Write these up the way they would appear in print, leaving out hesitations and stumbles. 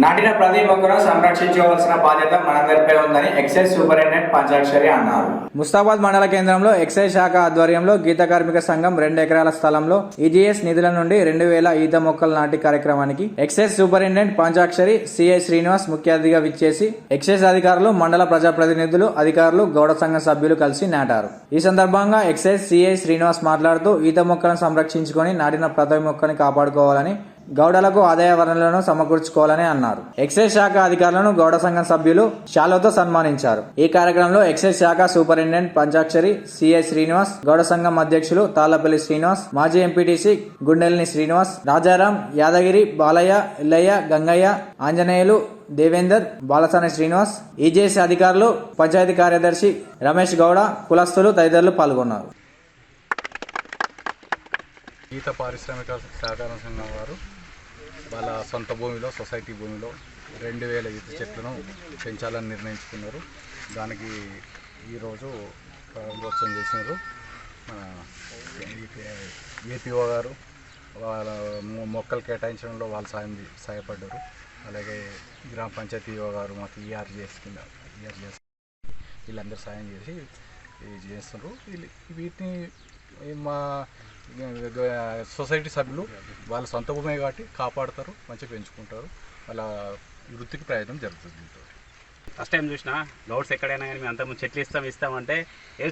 నాటిన ప్రతి మొక్కను సంరక్షించవలసిన బాధ్యత మనందరిపై ఉందని ఎక్సైజ్ సూపరింటెండెంట్ పంచాక్షరి అన్నారు. ముస్తాబాద్ మండల కేంద్రంలో ఎక్సైజ్ శాఖ ఆధ్వర్యంలో గీత కార్మిక సంఘం 2 ఎకరాల స్థలంలో ఈజీఎస్ నిధుల నుండి 2000 ఈత మొక్కలు నాటి కార్యక్రమానికి ఎక్సైజ్ సూపరింటెండెంట్ పంచాక్షరి సిఐ శ్రీనివాస్ ముఖ్య అతిథిగా విచ్చేసి ఎక్సైజ్ అధికారులు, మండల ప్రజాప్రతినిధులు, అధికారులు, గౌడ సంఘం సభ్యులు కలిసి నాటారు. ఈ సందర్భంగా ఎక్సైజ్ సిఐ శ్రీనివాస్ మాట్లాడుతూ ఈత మొక్కలను సంరక్షించుకొని నాటిన ప్రతి మొక్కని కాపాడుకోవాలని, గౌడలకు ఆదాయ వనరులను సమకూర్చుకోవాలని అన్నారు. ఎక్సైజ్ శాఖ అధికారులను గౌడ సంఘం సభ్యులు శాలువతో సన్మానించారు. ఈ కార్యక్రమంలో ఎక్సైజ్ శాఖ సూపరింటెండెంట్ పంచాక్షరి, సిఐ శ్రీనివాస్, గౌడ సంఘం అధ్యక్షులు తాళ్లపల్లి శ్రీనివాస్, మాజీ ఎంపీటీసీ గుండెల్ని శ్రీనివాస్, రాజారాం, యాదగిరి, బాలయ్య, ఎల్లయ్య, గంగయ్య, ఆంజనేయులు, దేవేందర్, బాలసాని శ్రీనివాస్, ఈజేఎస్ అధికారులు, పంచాయతీ కార్యదర్శి రమేష్ గౌడ, కులస్తులు తదితరులు పాల్గొన్నారు. గీత పారిశ్రామిక సహకార సంఘం వారు వాళ్ళ సొంత భూమిలో, సొసైటీ భూమిలో 2000 ఈత చెట్లను పెంచాలని నిర్ణయించుకున్నారు. దానికి ఈరోజు ప్రారంభోత్సవం చేసినారు. ఏపీఓ గారు వాళ్ళ మొక్కలు కేటాయించడంలో వాళ్ళు సహాయపడ్డారు. అలాగే గ్రామ పంచాయతీ ఈఓ గారు మాకు ఈఆర్జీఎస్ వీళ్ళందరూ సాయం చేసి చేస్తున్నారు. వీటిని మా సొసైటీ సభ్యులు వాళ్ళ సొంత భూమే కాబట్టి కాపాడుతారు, మంచిగా పెంచుకుంటారు. వాళ్ళ వృత్తికి ప్రయత్నం జరుగుతుంది. ఫస్ట్ టైం చూసినా గౌడ్స్ ఎక్కడైనా కానీ మేము అంతకుముందు చెట్లు ఇస్తామంటే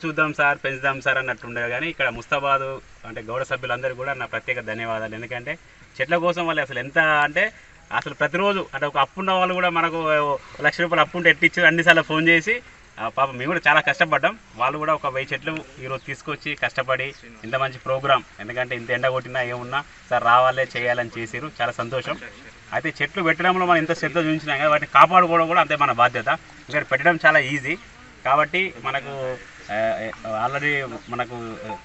చూద్దాం సార్, పెంచుదాం సార్ అన్నట్టు ఉండేది. కానీ ఇక్కడ ముస్తాబాదు అంటే గౌడ సభ్యులందరూ కూడా నా ప్రత్యేక ధన్యవాదాలు. ఎందుకంటే చెట్ల కోసం వాళ్ళు అసలు ఎంత అంటే అసలు ప్రతిరోజు అంటే ఒక అప్పున్న వాళ్ళు కూడా మనకు ₹1,00,000 అప్పు ఉంటే ఎట్టిచ్చు అన్నిసార్లు ఫోన్ చేసి పాపం మేము కూడా చాలా కష్టపడ్డాం. వాళ్ళు కూడా ఒక 1000 చెట్లు ఈరోజు తీసుకొచ్చి కష్టపడి ఇంత మంచి ప్రోగ్రామ్, ఎందుకంటే ఇంత ఎండ కొట్టినా ఏమున్నా సార్ రావాలే చేయాలని చేసారు. చాలా సంతోషం. అయితే చెట్లు పెట్టడంలో మనం ఎంత శ్రద్ధ చూపించినా కదా వాటిని కాపాడుకోవడం కూడా అంతే మన బాధ్యత. ఎందుకంటే పెట్టడం చాలా ఈజీ కాబట్టి మనకు ఆల్రెడీ మనకు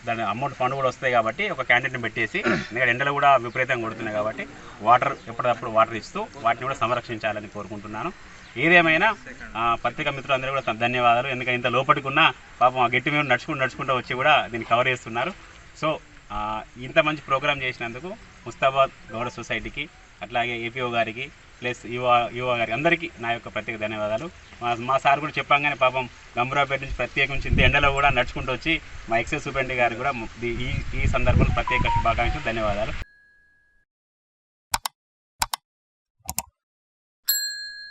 దాని అమౌంట్ ఫండ్ కూడా వస్తాయి కాబట్టి ఒక క్యాండిడేట్ని పెట్టేసి, ఎందుకంటే ఎండలు కూడా విపరీతంగా కొడుతున్నాయి కాబట్టి వాటర్ ఎప్పటికప్పుడు వాటర్ ఇస్తూ వాటిని కూడా సంరక్షించాలని కోరుకుంటున్నాను. ఏదేమైనా పత్రికా మిత్రులందరూ కూడా ధన్యవాదాలు. ఎందుకంటే ఇంత లోపలికున్న పాపం ఆ గట్టి మీద నడుచుకుంటూ వచ్చి కూడా దీన్ని కవర్ చేస్తున్నారు. సో ఇంత మంచి ప్రోగ్రామ్ చేసినందుకు ముస్తాబాద్ గౌడ సొసైటీకి, అట్లాగే ఏపీఓ గారికి, ప్లస్ యువ గారికి అందరికీ నా యొక్క ప్రత్యేక ధన్యవాదాలు. మా సార్ కూడా చెప్పంగానే పాపం గంభీరావుపేట నుంచి ప్రత్యేకించి ఇంత ఎండలో కూడా నడుచుకుంటూ వచ్చి మా ఎక్సైజ్ సూపరింటెండెంట్ గారికి కూడా ఈ సందర్భంలో ప్రత్యేక శుభాకాంక్షలు, ధన్యవాదాలు.